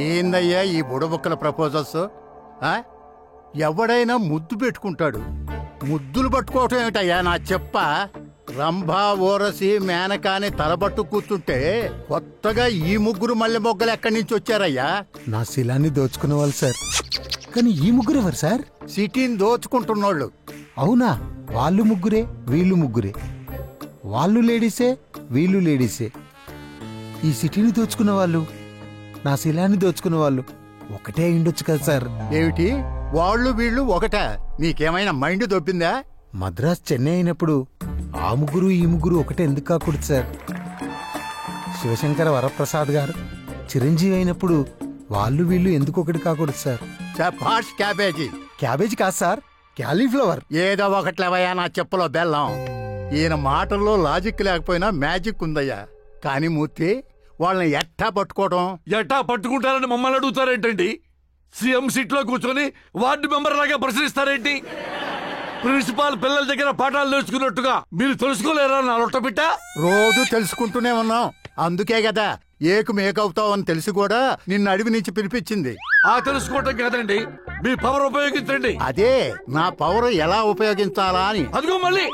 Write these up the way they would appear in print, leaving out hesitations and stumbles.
ఏందయ్యా ఈ బుడబుక్కల ప్రపోజల్స్? ఎవడైనా ముద్దు పెట్టుకుంటాడు, ముద్దులు పట్టుకోవటం ఏమిటయ్యా నా చెప్ప? రంభా ఓరసి మేనకాని తలబట్టు కూర్చుంటే కొత్తగా ఈ ముగ్గురు మల్లె మొగ్గలు ఎక్కడి నుంచి వచ్చారయ్యా? నా శిలాన్ని దోచుకున్న వాళ్ళు సార్. కానీ ఈ ముగ్గురు ఎవరు సార్? సిటీని దోచుకుంటున్నోళ్ళు. అవునా? వాళ్ళు ముగ్గురే, వీళ్ళు ముగ్గురే. వాళ్ళు లేడీసే, వీళ్ళు లేడీసే. ఈ సిటీని దోచుకున్న వాళ్ళు, నా శిలాన్ని దోచుకున్న వాళ్ళు ఒకటే అయిండొచ్చు కదా సార్? ఏమిటి వాళ్ళు వీళ్ళు ఒకట? నీకేమైనా మైండ్ దొబ్బిందా? మద్రాస్ చెన్నై అయినప్పుడు ఆ ముగ్గురు ఈ ముగ్గురు ఒకటే ఎందుకు కాకూడదు సార్? శివశంకర వరప్రసాద్ గారు చిరంజీవి అయినప్పుడు వాళ్ళు వీళ్ళు ఎందుకు ఒకటి కాకూడదు సార్? చపాష్ క్యాబేజీ. క్యాబేజీ కాదు సార్, క్యాలీఫ్లవర్. ఏదో ఒకట్లేవయ్యా నా చెప్పులో బెల్లం. ఈయన మాటల్లో లాజిక్ లేకపోయినా మ్యాజిక్ ఉందయ్యా. కానీ మూర్తి, వాళ్ళని ఎట్టా పట్టుకోవడం? ఎట్టా పట్టుకుంటారని మమ్మల్ని అడుగుతారేంటండి? సీఎం సీట్ లో కూర్చొని వార్డు మెంబర్ లాగా ప్రశ్నిస్తారేంటి? ప్రిన్సిపాల్ పిల్లల దగ్గర పాఠాలు నేర్చుకున్నట్టుగా మీరు తెలుసుకోలేరా నా లొట్టబిట్ట? రోజు తెలుసుకుంటూనే ఉన్నాం, అందుకే కదా ఏకు మేకవుతావని తెలిసి కూడా నిన్ను అడవి నుంచి పిలిపించింది. ఆ తెలుసుకోవటం కాదండి, మీ పవర్ ఉపయోగించండి. అదే నా పవర్ ఎలా ఉపయోగించాలా అని. అదిగో మళ్ళీ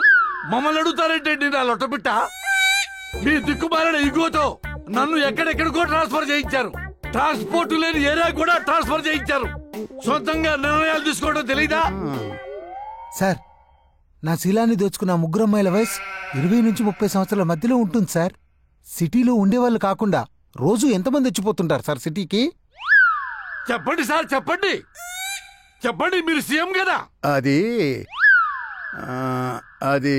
మమ్మల్ని అడుగుతారేంటండి నా లొట్టబిట్ట? మీ దిక్కుమాలిన ఇగోతో నన్ను ఎక్కడెక్కడికో ట్రాన్స్ఫర్ చేయించారు. ట్రాన్స్పోర్ట్ లేని ఏరియా కూడా ట్రాన్స్ఫర్ చేయించారు. సొంతంగా నిర్ణయాలు తీసుకోవడం తెలీదా? సార్, నా శీలాన్ని దోచుకున్న ముగ్గురు అమ్మాయిల వయసు 20 నుంచి 30 సంవత్సరాల మధ్యలో ఉంటుంది సార్. సిటీలో ఉండేవాళ్ళు కాకుండా రోజు ఎంతమంది వచ్చిపోతుంటారు సార్ సిటీకి? చెప్పండి సార్, చెప్పండి చెప్పండి, మీరు సీఎం కదా. అది అది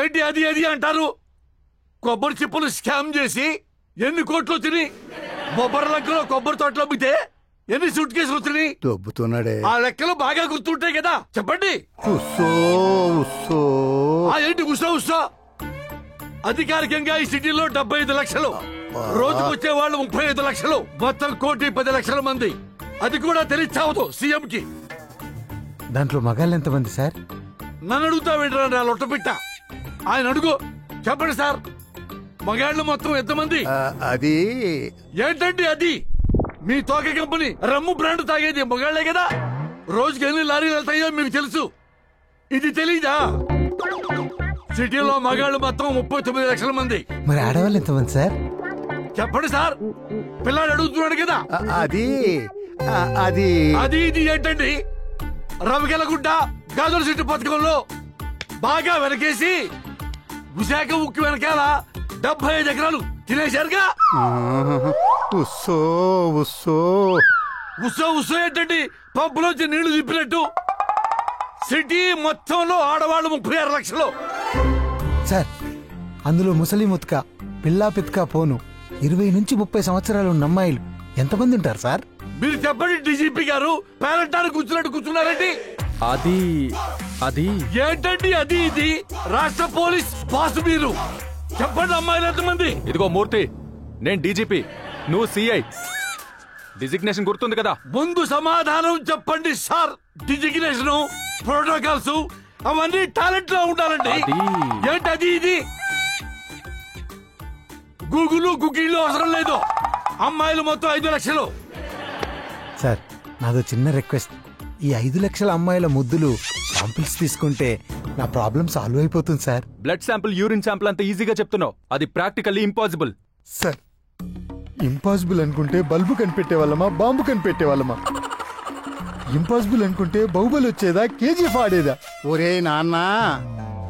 ఏంటి అది అది అంటారు? కొబ్బరి చిప్పులు స్కామ్ చేసి ఎన్ని కోట్లు తిని బొబ్బరి లంకలో కొబ్బరి తోటలో అమ్మితే ఎన్ని సూట్ కేసులు వచ్చినాయి? దొబ్బుతున్నాడే. ఆ లెక్కలు బాగా గుర్తుంటాయి కదా, చెప్పండి. ఏంటి ఉస్సో ఉస్సో? అధికారికంగా ఈ సిటీలో 75 లక్షలు, రోజుకు వచ్చే వాళ్ళు 35 లక్షలు, మొత్తం 1,10,00,000 మంది. అది కూడా తెలియచావదు సీఎం కి. దాంట్లో మగాళ్ళు ఎంతమంది సార్? నన్ను అడుగుతావేంట్రా నా లొట్టపిట్ట? ఆయన అడుగు, చెప్పండి సార్. మగాళ్ళు మొత్తం ఎంతమంది? అది ఏంటండి అది? మీ తోక కంపెనీ రమ్ము బ్రాండ్ తాగేది మగాళ్లే కదా. రోజుకి ఎన్ని లారీలు వెళ్తాయో మీకు తెలుసు, ఇది తెలీదా? సిటీలో మగాళ్ళు మొత్తం 39 లక్షల మంది. మరి ఆడవాళ్ళు ఎంతమంది సార్? చెప్పండి సార్, పిల్లాడు అడుగుతున్నాడు కదా. అది అది అది ఇది ఏంటండి? రవికెలగుడ్డ గాజుల సిటీ పథకంలో బాగా వెనకేసి విశాఖ ఉక్కు వెనకాల 75 ఎకరాలు తినేశారుగా. ఉస్సో ఉస్సో ఉస్సో ఉస్సో ఏంటండి? పంపులోంచి నీళ్లు తిప్పినట్టు. సిటీ మొత్తంలో ఆడవాళ్ళు 36 లక్షలు సార్. అందులో ముసలి ముత్క, పిల్లా పిత్క పోను 20 నుంచి 30 సంవత్సరాలు ఉన్న అమ్మాయిలు ఎంతమంది ఉంటారు సార్? మీరు చెప్పండి డీజీపీ గారు. పేరంటారు కూర్చున్నట్టు కూర్చున్నారండి. అది అది ఏంటండి అది ఇది? రాష్ట్ర పోలీస్ బాస్ మీరు. చెప్పండి అమ్మాయిలు ఎంతమంది? ఇదిగో మూర్తి, నేను డీజీపీ, నువ్వు సిఐ. డిజిగ్నేషన్ గుర్తుంది కదా? ముందు సమాధానం చెప్పండి సార్. డిజిగ్నేషన్, ప్రోటోకాల్స్ అవన్నీ టాలెంట్ లో ఉండాలండి. ఏంటి అది ఇది? గూగుల్ గుగ్గిళ్ళు అవసరం లేదు. అమ్మాయిలు మొత్తం 5 లక్షలు. సార్, నాదో చిన్న రిక్వెస్ట్. ఈ 5 లక్షల అమ్మాయిల ముద్దులు శాంపిల్స్ తీసుకుంటే నా ప్రాబ్లం సాల్వ్ అయిపోతుంది sir. Blood sample, urine sample అంత ఈజీగా చెప్తున్నావు, అది ప్రాక్టికల్లీ ఇంపాసిబుల్. సార్, ఇంపాసిబుల్ అనుకుంటే బల్బు కనిపెట్టే వాళ్ళమా, బాంబు కనిపెట్టే వాళ్ళమా? ఇంపాసిబుల్ అనుకుంటే బాహుబలి వచ్చేదా, కేజీఎఫ్ ఆడేదా? ఒరే నాన్న,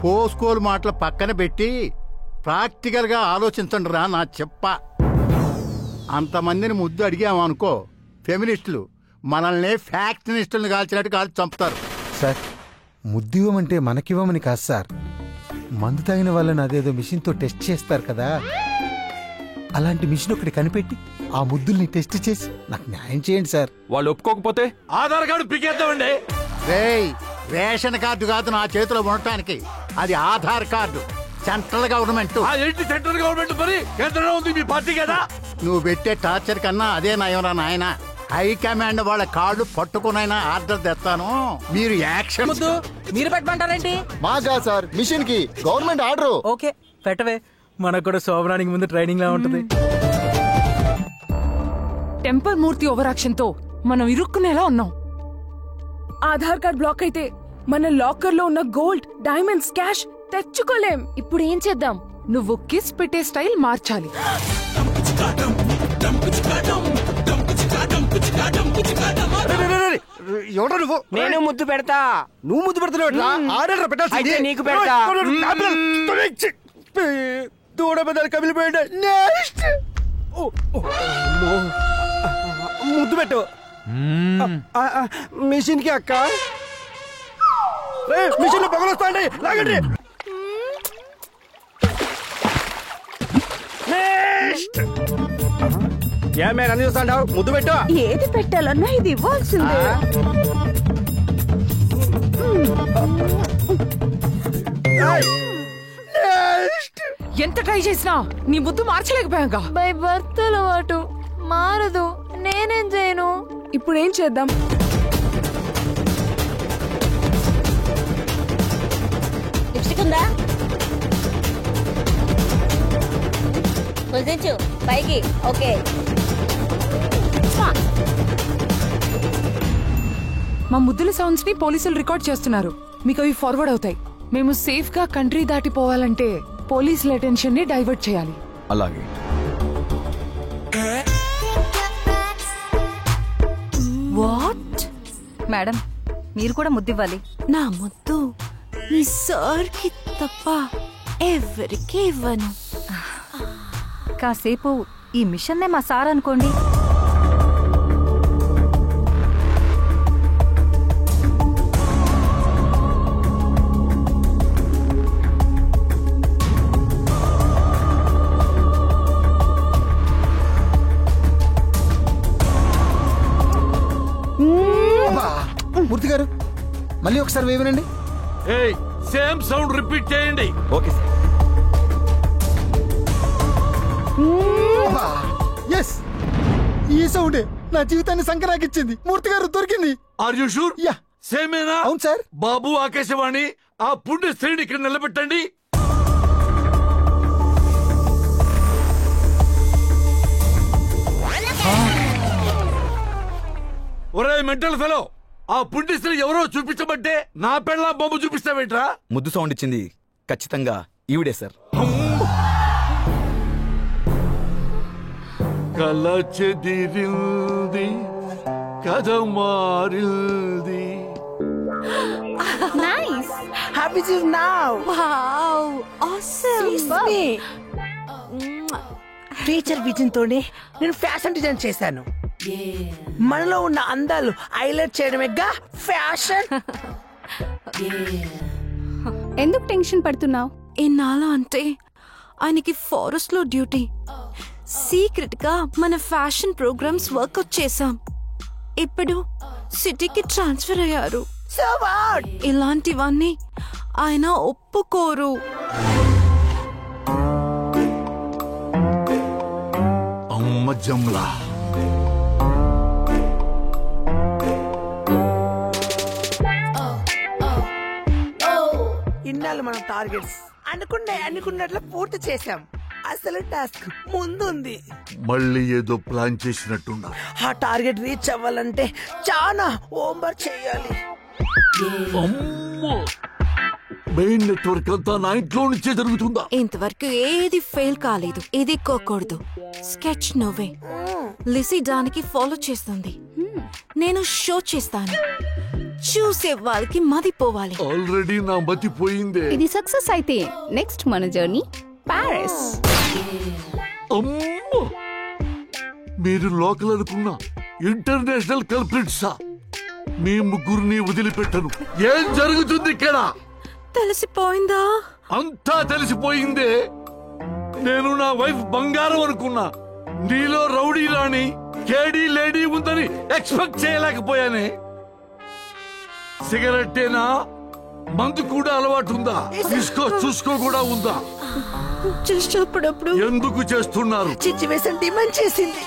పోస్కోలు మాటలు పక్కన పెట్టి ప్రాక్టికల్ గా ఆలోచించండి రా నా చెప్ప. అంతమందిని ముద్దు అడిగామనుకో, ఫెమినిస్టులు మనల్ని ఫ్యాక్షనిస్టులను కాల్చినట్టు కాల్చి చంపుతారు. సార్, ముద్దివ్వమంటే మనకివ్వమని కాదు సార్, మందు తాగిన వాళ్ళని అదేదో మిషన్తో టెస్ట్ చేస్తారు కదా, అలాంటి మిషన్ ఒకటి కనిపెట్టి ఆ ముద్దుల్ని టెస్ట్ చేసి నాకు న్యాయం చేయండి సార్. వాళ్ళు ఒప్పుకోకపోతే ఆధార్ కార్డు పీకేద్దామండి. రేయ్, రేషన్ కార్డు కాదు నా చేతిలో ఉండటానికి, అది ఆధార్ కార్డు. Central government. ఏంటి సెంట్రల్ గవర్నమెంట్? మరి కేంద్రంలో ఉంది మీ పార్టీ కదా. నువ్వు పెట్టే టార్చర్ కన్నా అదే నయంరా నాయన. హైకమాండ్ వాళ్ళ కార్డు పట్టుకునైనా ఆర్డర్ తెస్తాను, మీరు యాక్షన్. మీరు పెట్టమంటారేంటి? మాగా సార్, మిషన్ కి గవర్నమెంట్ ఆర్డర్. ఓకే పెట్టవే, మనకు కూడా శోభనానికి ముందు ట్రైనింగ్ లా ఉంటుంది. టెంపర్ మూర్తి ఓవరాక్షన్ తో మనం ఇరుక్కునేలా ఉన్నాం. ఆధార్ కార్డ్ బ్లాక్ అయితే మన లాకర్ లో ఉన్న గోల్డ్, డైమండ్స్, క్యాష్ తెచ్చుకోలేం. ఇప్పుడు ఏం చేద్దాం? నువ్వు కిస్ పెట్టే స్టైల్ మార్చాలి. ఎవడో నువ్వు? నేను ముద్దు పెడతా. నువ్వు ముద్దు పెడతావు? ఆర్డర్ పెట్టాల్సింది. అయితే నీకు పెడతా. దూడ పెద్దలు కమిలిపోయాడు. ముద్దు పెట్టు. మిషన్ కి అక్క, మిషన్ లో పొగలు వస్తాండి, లాగండి. ఏమే నన్ను చూస్తాండావు? ముద్దు పెట్టు. ఏది పెట్టాలన్నా ఇది ఇవ్వాల్సిందే. ఎంత ట్రై చేసినా నీ ముద్దు మార్చలేకపోయాగా. బై బర్త్ అలవాటు మారదు, నేనేం చేయను. ఇప్పుడు ఏం చేద్దాం? లిప్స్టిక్ ఉందా? కుదించు పైకి. ఓకే. మా ముద్దుల సౌండ్స్ ని పోలీసులు రికార్డ్ చేస్తున్నారు. మీకు అవి ఫార్వర్డ్ అవుతాయి. మేము సేఫ్ గా కంట్రీ దాటిపోవాలంటే పోలీసుల అటెన్షన్ ని డైవర్ట్ చేయాలి. అలాగే. వాట్? మేడం, మీరు కూడా ముద్దివ్వాలి. నా ముద్దు ఈ సార్ కి తప్ప ఎవరికి ఇవ్వను. కాసేపు ఈ మిషన్నే మా సార్ అనుకోండి. మూర్తి గారు మళ్ళీ ఒకసారి వేయనండి. సేమ్ సౌండ్ రిపీట్ చేయండి. Okay sir. ఎస్, ఈ సౌండే నా జీవితాన్ని సంకరాకిచ్చింది. మూర్తి గారు దొరికింది. Are you sure? యా, సేమేనా? అవును సార్. బాబు ఆకాశవాణి, ఆ పుణ్య స్త్రీని ఇక్కడ నిలబెట్టండి. ఒరే మెంటల్ ఫెలో, ఆ పుణ్య స్త్రీ ఎవరో చూపించబట్టే నా పెళ్ళ బాబు చూపిస్తావేంట్రా? ముద్దు సౌండ్ ఇచ్చింది ఖచ్చితంగా ఈవిడే సార్. కల చెదిరింది, కథ మారింది. Nice. Happy to now. Wow, awesome. Teacher vision తోనే నేను ఫ్యాషన్ డిజైన్ చేశాను. మనలో ఉన్న అందాలు హైలైట్ చేయడమేగా ఫ్యాషన్. ఎందుకు టెన్షన్ పడుతున్నావు? ఎన్నాళ్ళ అంటే ఆయనకి ఫారెస్ట్ లో డ్యూటీ. సీక్రెట్ గా మన ఫ్యాషన్ ప్రోగ్రామ్స్ వర్కౌట్ చేశాం. ఇప్పుడు సిటీకి ట్రాన్స్ఫర్ అయ్యారు. So what? ఇలాంటివన్నీ ఆయన ఒప్పుకోరు. అమ్మ జమ్లా. ఇన్నాళ్ళు మనం టార్గెట్స్ అనుకున్నట్లు పూర్తి చేశాం. అసలు టాస్క్ ముందుంది. మళ్ళీ ఏదో ప్లాన్ చేసినట్టున్నా. ఆ టార్గెట్ రీచ్ అవ్వాలంటే చాలా హోంవర్క్ చేయాలి. మెయిన్ నెట్వర్క్ అంతా నా ఇంట్లో నుంచే జరుగుతుందా? ఇంతవరకు ఏది ఫెయిల్ కాలేదు. ఇది కోకూడదు. స్కెచ్ నువ్వే. లిసీ దానికి ఫాలో చేస్తుంది. నేను షో చేస్తాను. చూసే వాళ్ళకి మదిపోవాలి. ఆల్రెడీ నా మతి పోయిందే. ఇది సక్సెస్ అయితే నెక్స్ట్ మన జర్నీ పారిస్. అమ్మో, మీరు లోకల్ అనుకున్నా ఇంటర్నేషనల్ కల్ప్రిట్సా? మీ ముగ్గురిని వదిలిపెట్టను. ఏం జరుగుతుంది ఇక్కడ? తెలిసిపోయిందా? అంతా తెలిసిపోయిందే. నేను నా వైఫ్ బంగారం అనుకున్నా. నీలో రౌడీ రాణి, కేడీ లేడీ ఉందని ఎక్స్పెక్ట్ చేయలేకపోయానే. సిగరెట్టేనా? మందు కూడా అలవాటు ఉందా? చూసుకో కూడా ఉందా? జస్ట్ అప్పుడప్పుడు. ఎందుకు చేస్తున్నారు? సిచ్యువేషన్ డిమాండ్ చేసింది.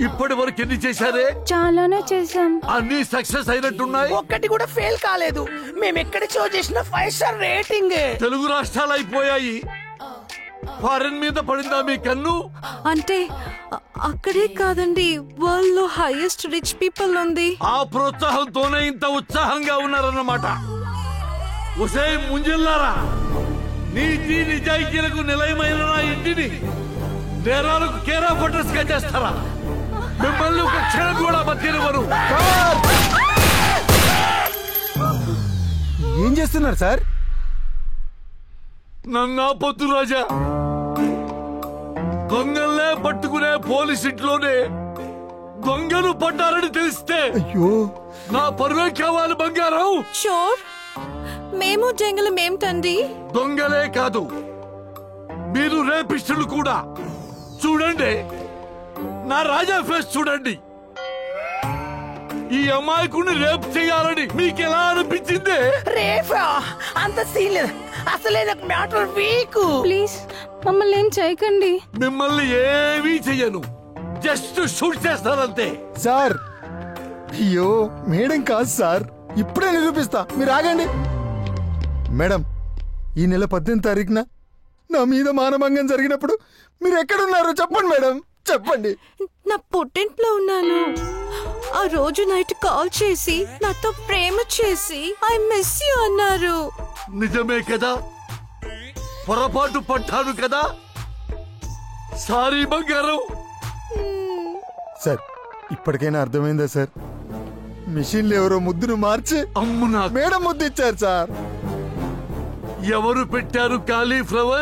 ఇప్పటి వరకు ఎన్ని చేశారే? చాలానే చేశాం. అన్ని సక్సెస్ అయినట్టున్నాయి. ఒక్కటి కూడా ఫెయిల్ కాలేదు. మేము ఎక్కడ షో చేసిన 5 స్టార్ రేటింగ్. తెలుగు రాష్ట్రాలు అయిపోయాయి. ఫారెన్ మీద పడిందా మీ కన్ను? అంటే అక్కడే కాదండి, వరల్డ్ లో హైయెస్ట్ రిచ్ పీపుల్ ఉంది. ఆ ప్రోత్సాహంతోనే ఇంత ఉత్సాహంగా ఉన్నారన్నమాట. ఒసే ముంజిల్లారా, నీతి నిజాయితీలకు నిలయమైన నా ఇంటిని నేరాలకు కేర్ ఆఫ్ అడ్రస్ గా చేస్తారా? మిమ్మల్ని ఒక క్షణం కూడా బతినివ్వరు. ఏం చేస్తున్నారు సార్? నన్ను ఆపొద్దు రాజా. దొంగల్నే పట్టుకునే పోలీస్ ఇంట్లోనే దొంగలు పడ్డారని తెలిస్తే అయ్యో, నా పరువే కావాలి బంగారం. చోర్ మేము జంగలం ఏమిటండి? దొంగలే కాదు, మీరు రేపిస్టులు కూడా. చూడండి, నా రాజా ఫేస్ చూడండి. ఈ అమాయకుడిని రేపు చేయాలని మీకెలా అనిపించింది? రేఫా అంత సీన్ లేదు, అసలే నాకు మ్యాటర్ వీక్. ప్లీజ్ మమ్మల్ని ఏం చేయకండి. మిమ్మల్ని ఏమీ చెయ్యను, జస్ట్ షూట్ చేస్తానంతే. సార్ అయ్యో, మేడం కాదు సార్, ఇప్పుడే నిరూపిస్తా, మీరు ఆగండి. మేడం, ఈ నెల 18 తారీఖున నా మీద మానభంగం జరిగినప్పుడు మీరు ఎక్కడున్నారు చెప్పండి మేడం, చెప్పండి. నా పుట్టింట్లో ఉన్నాను. ఆ రోజు నైట్ కాల్ చేసి నాతో ప్రేమ చేసి ఐ మిస్ యూ అన్నారు. నిజమే కదా, పొరపాటు పడ్డాను కదా. సారీ బంగారం. సార్, ఇప్పటికైనా అర్థమైందా సార్? మిషన్లు ఎవరో ముద్దును మార్చి అమ్ము నాకు మేడం ముద్దు ఇచ్చారు సార్. ఎవరు పెట్టారు కాలీఫ్లవర్?